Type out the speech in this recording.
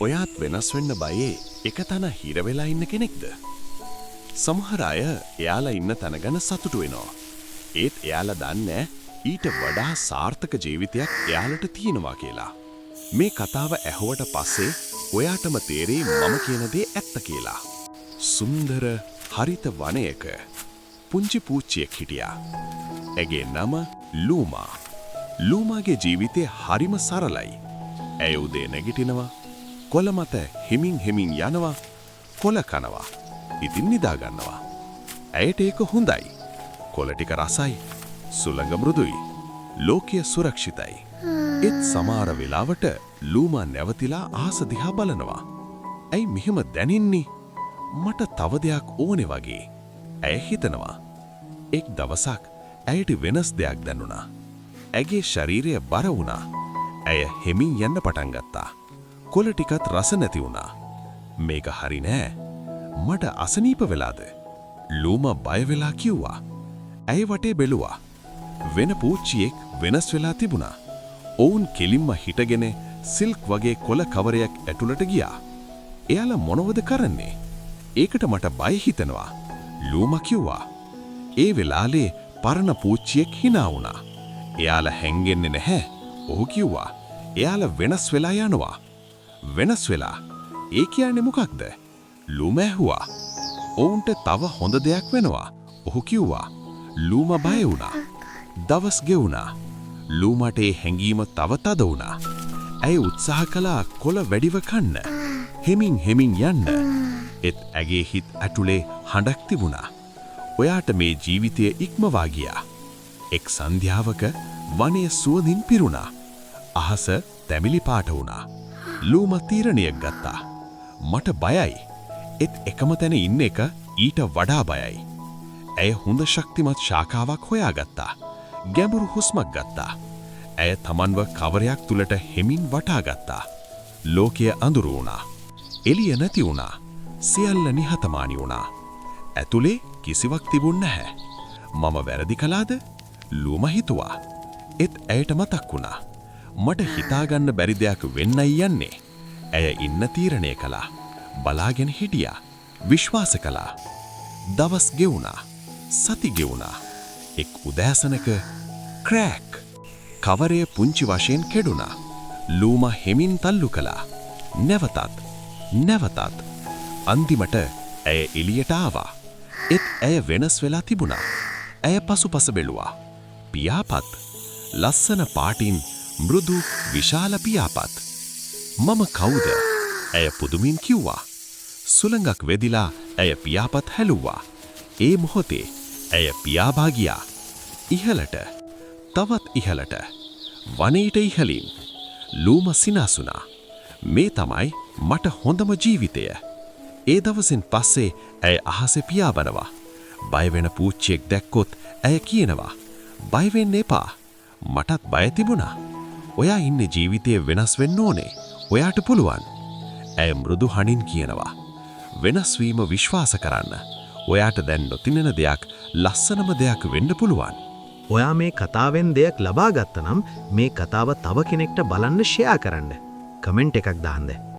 ඔයාත් වෙනස් වෙන්න බයේ එක තැන හිර වෙලා ඉන්න කෙනෙක්ද? සමහර අය එයාලා ඉන්න තැන ගැන සතුටු වෙනවා. ඒත් එයාලා දන්නේ ඊට වඩා සාර්ථක ජීවිතයක් එයාලට තියෙනවා කියලා. මේ කතාව ඇහුවට පස්සේ ඔයාටම තේරෙයි මම කියන දේ ඇත්ත කියලා. සුන්දර හරිත වනයක පුංචි පූච්චියෙක් හිටියා. ඇගේ නම ලූමා. ලූමාගේ ජීවිතය හරිම සරලයි. ඇය උදේ නැගිටිනවා, කොළ මත හිමින් යනවා, කොළ කනවා, ඉතින් නිදා ගන්නවා. ඇයට ඒක හොඳයි. කොළ ටික රසයි, සුළඟ මෘදුයි, ලෝකය සුරක්ෂිතයි. ඒත් සමහර වෙලාවට ලූමා නැවතිලා අහස දිහා බලනවා. ඇයි මෙහෙම දැනෙන්නේ? මට තව දෙයක් ඕනේ වගේ. ඇය හිතනවා. එක් දවසක් ඇයට වෙනස් දෙයක් දැනුණා. ඇගේ ශරීරය බර වුණා. ඇය හෙමින් යන්න පටන් ගත්තා. කොළ ටිකත් රස නැති වුණා. මේක හරි නෑ. මට අසනීප වෙලාද? ලූමා බය වෙලා කිව්වා. ඇය වටේ බැලුවා. වෙන පූච්චියෙක් වෙනස් වෙලා තිබුණා. ඔවුන් කෙලින්ම හිටගෙන සිල්ක් වගේ කොළ කවරයක් ඇතුළට ගියා. එයාලා මොනවද කරන්නේ? ඒකට මට බය හිතෙනවා. ලූමා කිව්වා. ඒ වෙලාවේ පරණ පූච්චියෙක් hina වුණා. එයාලා හැංගෙන්නේ නැහැ. ඔහු කිව්වා. එයාලා වෙනස් වෙලා යනවා. වෙනස් වෙලා? ඒ කියන්නේ මොකක්ද? ලූමා ඇහුවා. ඔවුන්ට තව හොඳ දෙයක් වෙනවා. ඔහු කිව්වා. ලූමා බය වුණා. දවස් ගෙවුණා. ලූමාට ඒ හැංගීම තව තද වුණා. ඇය උත්සාහ කළා කොළ වැඩිව කන්න. හෙමින් යන්න. ඒත් ඇගේ හිත ඇතුලේ හඬක් තිබුණා. ඔයාට මේ ජීවිතය ඉක්මවා ගියා. එක් සන්ධ්‍යාවක වනයේ සුවඳින් පිරුණා. අහස තැමිලි පාට වුණා. ලූමා තීරණයක් ගත්තා. මට බයයි. ඒත් එකම තැන ඉන්න එක ඊට වඩා බයයි. ඇය හොඳ ශක්තිමත් ශාඛාවක් හොයාගත්තා. ගැඹුරු හුස්මක් ගත්තා. ඇය තමන්ව කවරයක් තුලට හෙමින් වටා ගත්තා. ලෝකය අඳුරු වුණා. එළිය නැති වුණා. සියල්ල නිහතමානී වුණා. ඇතුලේ කිසිවක් තිබුණ නැහැ. මම වැරදි කළාද? ලූමා හිතුවා. ඒත් ඇයට මතක් වුණා. මට හිතාගන්න බැරි දෙයක් වෙන්නයි යන්නේ. ඇය ඉන්න තීරණය කළා. බලාගෙන හිටියා. විශ්වාස කළා. දවස් ගෙවුණා. සති ගෙවුණා. එක් උදෑසනක ක්‍රෑක් කවරය පුංචි වශයෙන් කැඩුණා. ලූමා හෙමින් තල්ලු කළා. නැවතත්. අන්තිමට ඇය එළියට ආවා. ඒත් ඇය වෙනස් වෙලා තිබුණා. ඇය පසුපස බැලුවා. පියාපත්. ලස්සන පාටින් මෘදු විශාල පියාපත්. මම කවුද? ඇය පුදුමින් කිව්වා. සුළඟක් වෙදිලා ඇය පියාපත් හැලුවා. ඒ මොහොතේ ඇය පියාඹා ගියා. ඉහළට. තවත් ඉහළට. වනයේට ඉහළින්. ලූමා සිනාසුණා. මේ තමයි මට හොඳම ජීවිතය. ඒ දවසෙන් පස්සේ ඇය අහසේ පියාඹනවා. බය වෙන පූච්චියෙක් දැක්කොත් ඇය කියනවා. බය වෙන්න එපා. මටත් බය තිබුණා. ඔයා ඉන්නේ ජීවිතය වෙනස් වෙන්න ඕනේ. ඔයාට පුළුවන්. ඇය මෘදු හඬින් කියනවා. වෙනස් වීම විශ්වාස කරන්න. ඔයාට දැන් නොතිනෙන දෙයක් ලස්සනම දෙයක් වෙන්න පුළුවන්. ඔයා මේ කතාවෙන් දෙයක් ලබා ගත්තනම් මේ කතාව තව කෙනෙක්ට බලන්න ෂෙයා කරන්න. කමෙන්ට් එකක් දාන්න.